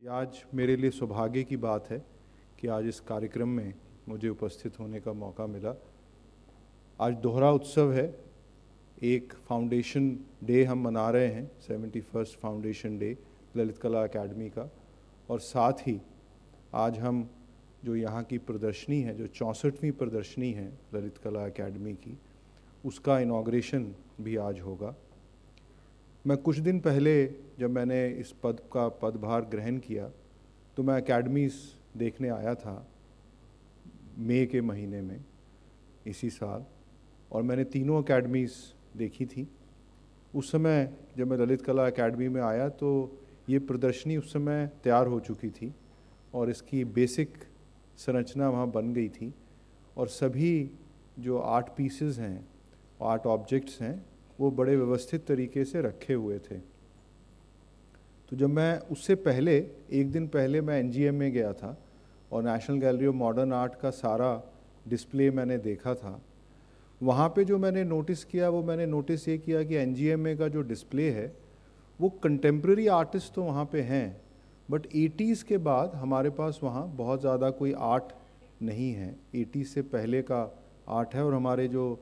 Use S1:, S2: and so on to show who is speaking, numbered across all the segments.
S1: ये आज मेरे लिए सौभाग्य की बात है कि आज इस कार्यक्रम में मुझे उपस्थित होने का मौका मिला। आज दोहरा उत्सव है। एक फाउंडेशन डे हम मना रहे हैं, 71st फाउंडेशन डे ललित कला अकेडमी का, और साथ ही आज हम जो यहाँ की प्रदर्शनी है, जो 64वीं प्रदर्शनी है ललित कला अकेडमी की, उसका इनॉग्रेशन भी आज होगा। मैं कुछ दिन पहले जब मैंने इस पद का पदभार ग्रहण किया तो मैं एकेडमीज़ देखने आया था मई के महीने में इसी साल, और मैंने तीनों एकेडमीज़ देखी थी। उस समय जब मैं ललित कला अकेडमी में आया तो ये प्रदर्शनी उस समय तैयार हो चुकी थी और इसकी बेसिक संरचना वहाँ बन गई थी, और सभी जो आर्ट पीसेस हैं, आर्ट ऑब्जेक्ट्स हैं, वो बड़े व्यवस्थित तरीके से रखे हुए थे। तो जब मैं उससे पहले एक दिन पहले मैं एनजीएम में गया था और national gallery of modern art का सारा डिस्प्ले मैंने देखा था। वहाँ पे जो मैंने नोटिस किया वो मैंने नोटिस ये किया कि एनजीएम में का जो डिस्प्ले है वो कंटेम्प्रेरी आर्टिस्ट तो वहाँ पे हैं, बट 80s के बाद हमारे पास वहाँ बहुत ज़्यादा कोई आर्ट नहीं है। 80s से पहले का आर्ट है, और हमारे जो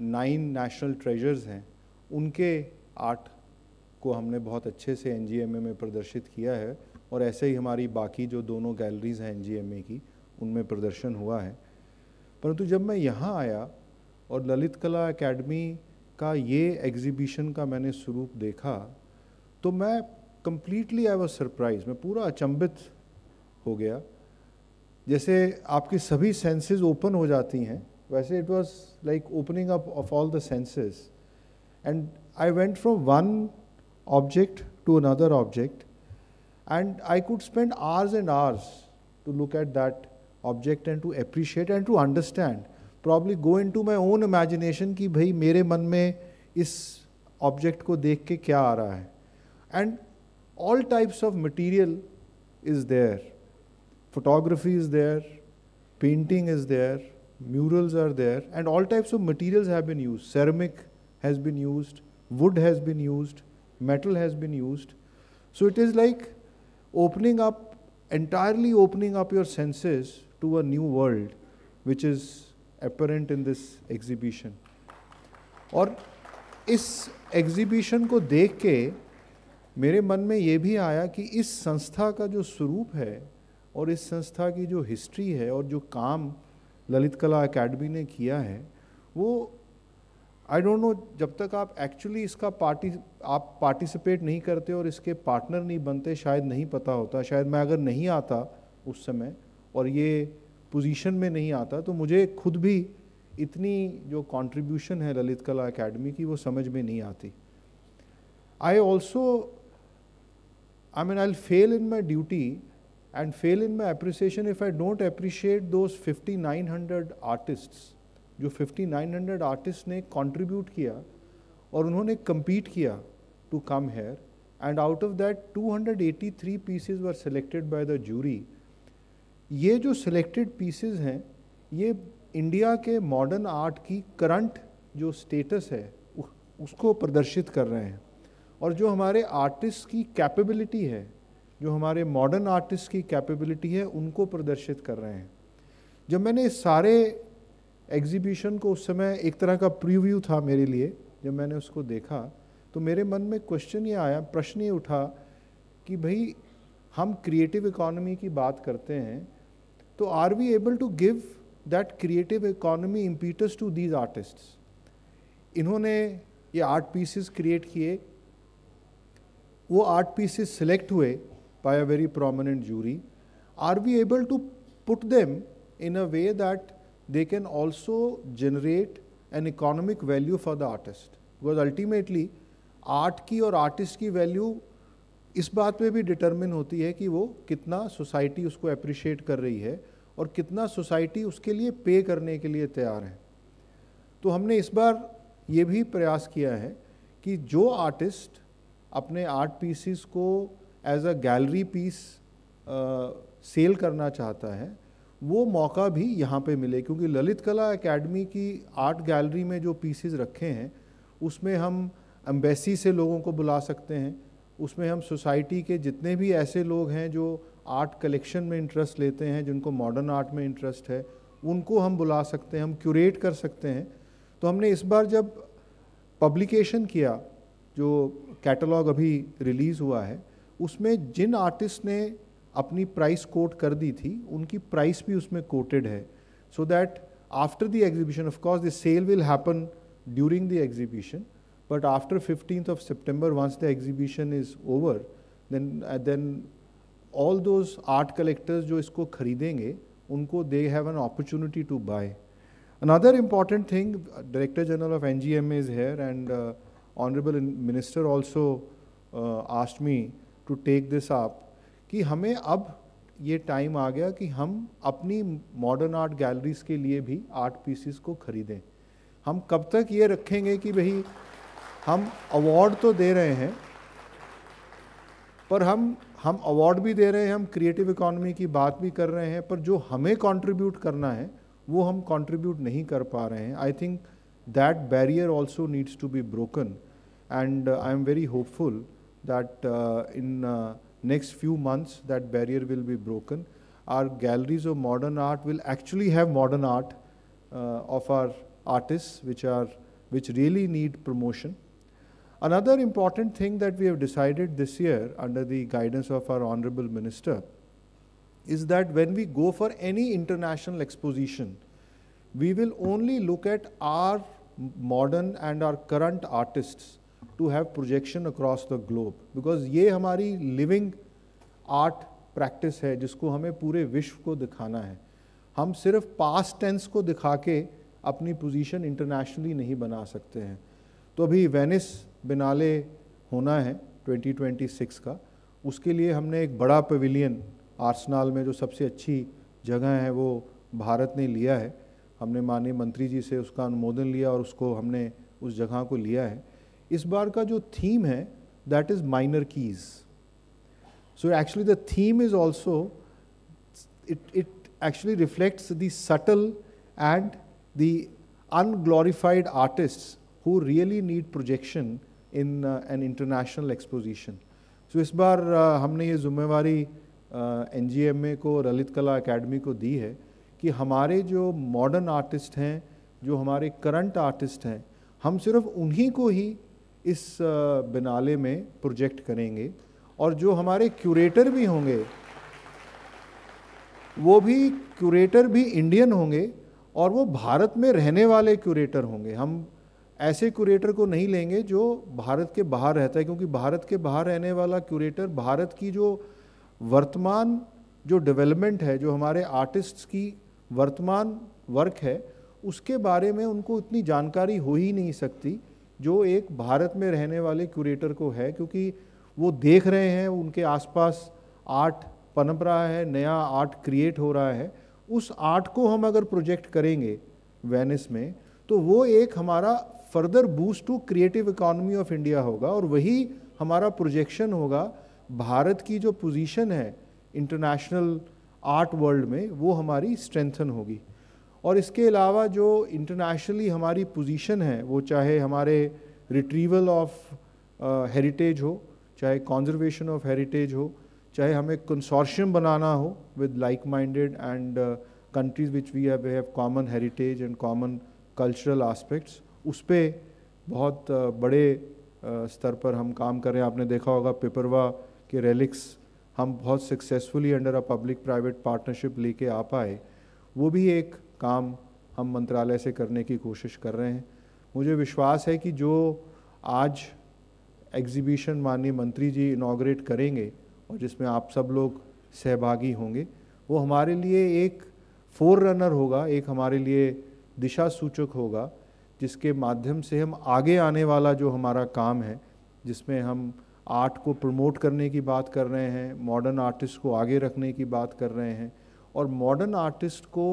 S1: 9 नेशनल ट्रेजर्स हैं उनके आर्ट को हमने बहुत अच्छे से एनजीएमए में प्रदर्शित किया है, और ऐसे ही हमारी बाकी जो दोनों गैलरीज़ हैं एनजीएमए की, उनमें प्रदर्शन हुआ है। परंतु जब मैं यहाँ आया और ललित कला अकेडमी का ये एग्ज़िबिशन का मैंने स्वरूप देखा तो मैं कम्प्लीटली आई वॉज सरप्राइज, मैं पूरा अचंभित हो गया। जैसे आपकी सभी सेंसेस ओपन हो जाती हैं, वैसे it was like opening up of all the senses, and I went from one object to another object, and I could spend hours and hours to look at that object and to appreciate and to understand, probably go into my own imagination कि भाई मेरे मन में इस object को देख के क्या आ रहा है। And all types of material is there, photography is there, painting is there, murals are there, and all types of materials have been used. Ceramic has been used, wood has been used, metal has been used. So it is like opening up, entirely opening up your senses to a new world which is apparent in this exhibition. और इस exhibition को देख के मेरे मन में ये भी आया कि इस संस्था का जो स्वरूप है और इस संस्था की जो हिस्ट्री है और जो काम ललित कला अकेडमी ने किया है, वो आई डोंट नो, जब तक आप एक्चुअली इसका आप पार्टिसिपेट नहीं करते और इसके पार्टनर नहीं बनते, शायद नहीं पता होता। शायद मैं अगर नहीं आता उस समय और ये पोजीशन में नहीं आता तो मुझे खुद भी इतनी जो कंट्रीब्यूशन है ललित कला अकेडमी की वो समझ में नहीं आती। I also, I mean, I will fail in my duty and fail in my appreciation if I don't appreciate those 5900 artists, जो 5900 आर्टिस्ट ने कंट्रीब्यूट किया और उन्होंने compete किया to come here, and out of that 283 pieces were selected by the jury. ये जो selected pieces हैं ये इंडिया के मॉडर्न आर्ट की करंट जो स्टेटस है उसको प्रदर्शित कर रहे हैं, और जो हमारे आर्टिस्ट की कैपेबिलिटी है, जो हमारे मॉडर्न आर्टिस्ट की कैपेबिलिटी है, उनको प्रदर्शित कर रहे हैं। जब मैंने इस सारे एग्जीबिशन को, उस समय एक तरह का प्रीव्यू था मेरे लिए, जब मैंने उसको देखा तो मेरे मन में क्वेश्चन ये आया, प्रश्न ये उठा कि भाई हम क्रिएटिव इकोनॉमी की बात करते हैं तो are we able to give that creative economy impetus to these artists. इन्होंने ये आर्ट पीसेस क्रिएट किए, वो आर्ट पीसेस सिलेक्ट हुए by a very prominent jury. Are we able to put them in a way that they can also generate an economic value for the artist, because ultimately art की और artist की value इस बात पे भी determine होती है कि वो कितना सोसाइटी उसको अप्रिशिएट कर रही है और कितना सोसाइटी उसके लिए पे करने के लिए तैयार है। तो हमने इस बार ये भी प्रयास किया है कि जो आर्टिस्ट अपने आर्ट पीसेस को as a gallery piece sell करना चाहता है वो मौका भी यहाँ पे मिले, क्योंकि ललित कला अकेडमी की आर्ट गैलरी में जो पीसेस रखे हैं उसमें हम एम्बेसी से लोगों को बुला सकते हैं, उसमें हम सोसाइटी के जितने भी ऐसे लोग हैं जो आर्ट कलेक्शन में इंटरेस्ट लेते हैं, जिनको मॉडर्न आर्ट में इंटरेस्ट है, उनको हम बुला सकते हैं, हम क्यूरेट कर सकते हैं। तो हमने इस बार जब पब्लिकेशन किया, जो कैटलॉग अभी रिलीज़ हुआ है, उसमें जिन आर्टिस्ट ने अपनी प्राइस कोट कर दी थी, उनकी प्राइस भी उसमें कोटेड है, so that after the exhibition, of course the sale will happen during the exhibition, but after 15th of September, once the exhibition is over, then all those art collectors जो इसको खरीदेंगे, उनको they have an opportunity to buy. Another important thing, Director General of NGMA is here, and Honorable Minister also asked me to take this up, कि हमें अब ये time आ गया कि हम अपनी मॉडर्न आर्ट गैलरीज के लिए भी आर्ट पीसीस को खरीदें। हम कब तक ये रखेंगे कि भाई हम अवार्ड तो दे रहे हैं, पर हम अवार्ड भी दे रहे हैं, हम क्रिएटिव इकोनॉमी की बात भी कर रहे हैं, पर जो हमें कंट्रीब्यूट करना है वो हम कंट्रीब्यूट नहीं कर पा रहे हैं। I think that barrier also needs to be broken, and I am very hopeful that in next few months that barrier will be broken. Our galleries of modern art will actually have modern art of our artists which really need promotion. Another important thing that we have decided this year under the guidance of our Honorable Minister is that when we go for any international exposition, we will only look at our modern and our current artists to have projection across the globe, because ये हमारी living art practice है जिसको हमें पूरे विश्व को दिखाना है। हम सिर्फ past tense को दिखा के अपनी पोजीशन इंटरनेशनली नहीं बना सकते हैं। तो अभी वेनिस बिनाले होना है 2026 का, उसके लिए हमने एक बड़ा पवेलियन आर्सेनल में, जो सबसे अच्छी जगह है, वो भारत ने लिया है। हमने माननीय मंत्री जी से उसका अनुमोदन लिया और उसको हमने उस जगह को लिया है। इस बार का जो थीम है that is minor keys. So actually the theme is also, it actually reflects the subtle and the unglorified artists who really need projection in an international exposition. So इस बार हमने ये जिम्मेवारी NGMA को, ललित कला अकेडमी को दी है कि हमारे जो मॉडर्न आर्टिस्ट हैं, जो हमारे करंट आर्टिस्ट हैं, हम सिर्फ उन्हीं को ही इस बिनाले में प्रोजेक्ट करेंगे, और जो हमारे क्यूरेटर भी होंगे वो भी क्यूरेटर भी इंडियन होंगे, और वो भारत में रहने वाले क्यूरेटर होंगे। हम ऐसे क्यूरेटर को नहीं लेंगे जो भारत के बाहर रहता है, क्योंकि भारत के बाहर रहने वाला क्यूरेटर भारत की जो वर्तमान जो डेवलपमेंट है, जो हमारे आर्टिस्ट्स की वर्तमान वर्क है, उसके बारे में उनको इतनी जानकारी हो ही नहीं सकती जो एक भारत में रहने वाले क्यूरेटर को है, क्योंकि वो देख रहे हैं उनके आसपास आर्ट पनप रहा है, नया आर्ट क्रिएट हो रहा है। उस आर्ट को हम अगर प्रोजेक्ट करेंगे वेनिस में, तो वो एक हमारा further boost to creative economy of India होगा, और वही हमारा प्रोजेक्शन होगा। भारत की जो पोजीशन है इंटरनेशनल आर्ट वर्ल्ड में, वो हमारी स्ट्रेंथन होगी। और इसके अलावा जो इंटरनेशनली हमारी पोजीशन है, वो चाहे हमारे रिट्रीवल ऑफ हेरिटेज हो, चाहे कंजर्वेशन ऑफ हेरिटेज हो, चाहे हमें कंसोर्शियम बनाना हो with like minded and countries which we have common heritage and common cultural aspects, उस पर बहुत बड़े स्तर पर हम काम कर रहे हैं। आपने देखा होगा पिपरवा के रेलिक्स हम बहुत successfully under a public private partnership लेके आ पाए। वो भी एक काम हम मंत्रालय से करने की कोशिश कर रहे हैं। मुझे विश्वास है कि जो आज एग्जीबिशन माननीय मंत्री जी इनॉग्रेट करेंगे और जिसमें आप सब लोग सहभागी होंगे, वो हमारे लिए एक फोर रनर होगा, एक हमारे लिए दिशा सूचक होगा, जिसके माध्यम से हम आगे आने वाला जो हमारा काम है, जिसमें हम आर्ट को प्रमोट करने की बात कर रहे हैं, मॉडर्न आर्टिस्ट को आगे रखने की बात कर रहे हैं, और मॉडर्न आर्टिस्ट को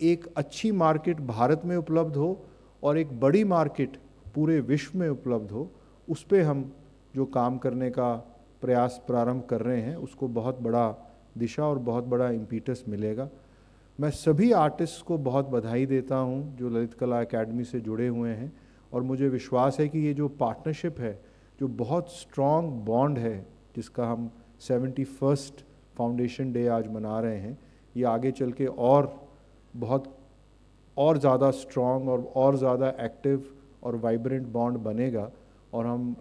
S1: एक अच्छी मार्केट भारत में उपलब्ध हो और एक बड़ी मार्केट पूरे विश्व में उपलब्ध हो, उस पर हम जो काम करने का प्रयास प्रारंभ कर रहे हैं, उसको बहुत बड़ा दिशा और बहुत बड़ा इम्पीटस मिलेगा। मैं सभी आर्टिस्ट को बहुत बधाई देता हूं जो ललित कला अकेडमी से जुड़े हुए हैं, और मुझे विश्वास है कि ये जो पार्टनरशिप है, जो बहुत स्ट्रॉन्ग बॉन्ड है जिसका हम 71st फाउंडेशन डे आज मना रहे हैं, ये आगे चल के और ज़्यादा स्ट्रॉन्ग और ज़्यादा एक्टिव और वाइब्रेंट बॉन्ड बनेगा। और हम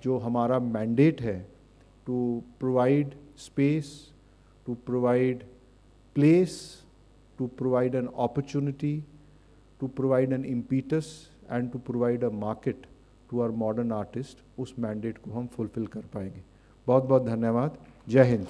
S1: जो हमारा मैंडेट है to provide space, to provide place, to provide an opportunity, to provide an impetus and to provide a market to our modern artist, उस मैंडेट को हम फुलफिल कर पाएंगे। बहुत बहुत धन्यवाद। जय हिंद।